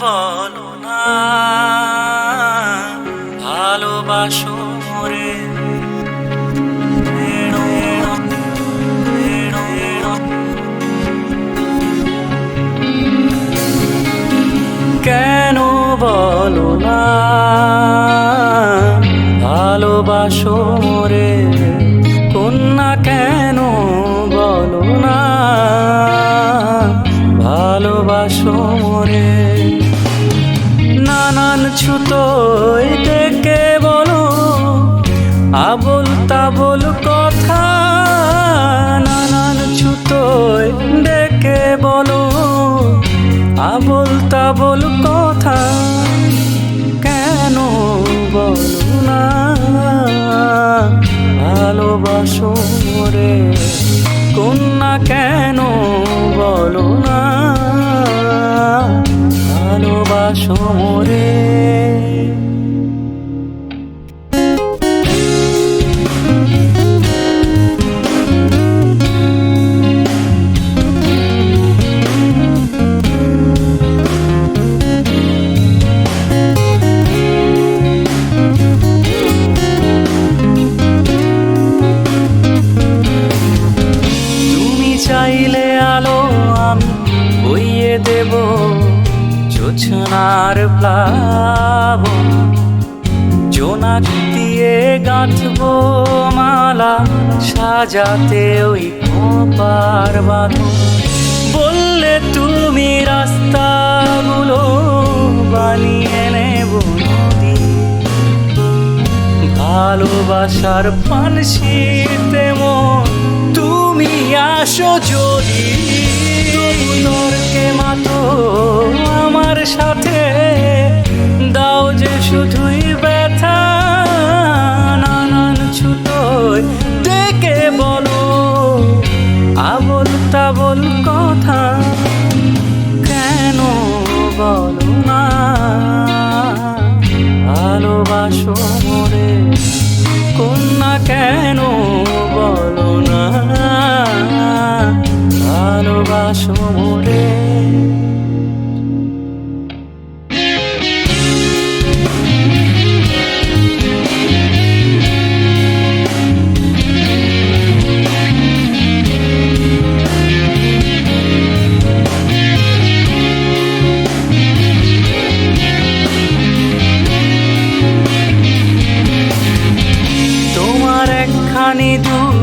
বলো না ভালোবাসো রে। কেন বলো না ভালোবাসো রে কন্যা, কেন বলো না ভালোবাসো রে। নানান ছুতোয় ডেকে বলো আবোল তাবোল কথা, নানান ছুতোয় ডেকে বলো আবোল তাবোল কথা। কেন বলো না ভালোবাসো রে কন্যা, কেন বলো না ভালোবাসো রে। চাইলে আলো আমি বইয়ে দেব জোছনার প্লাবন, জোনাক দিয়ে গাঁথবো মালা সাজাতে ওই খোঁপার বাঁধন। বললে তুমি রাস্তাগুলো বানিয়ে নেব নদী, ভালোবাসার ফানসিতে মন তুমি আসো যদি। তর্কে মাতো আমার সাথে দাও যে শুধুই ব্যথা, নানান ছুতোয় ডেকে বলো আবোল তাবোল কথা। কেন বলো না ভালোবাসো রে কন্যা, কেন বলো না ভালোবাসো রে। তোমার একখানি দূর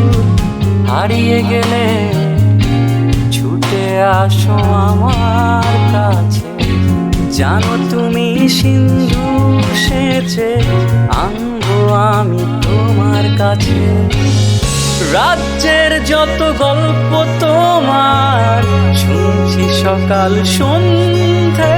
হারিয়ে গেলে ছুটে আসো আমার কাছে, জানো তুমি সিন্ধু সেচে আনবো আমি তোমার কাছে। রাজ্যের যত গল্প তোমার শুনছি সকাল সন্ধে,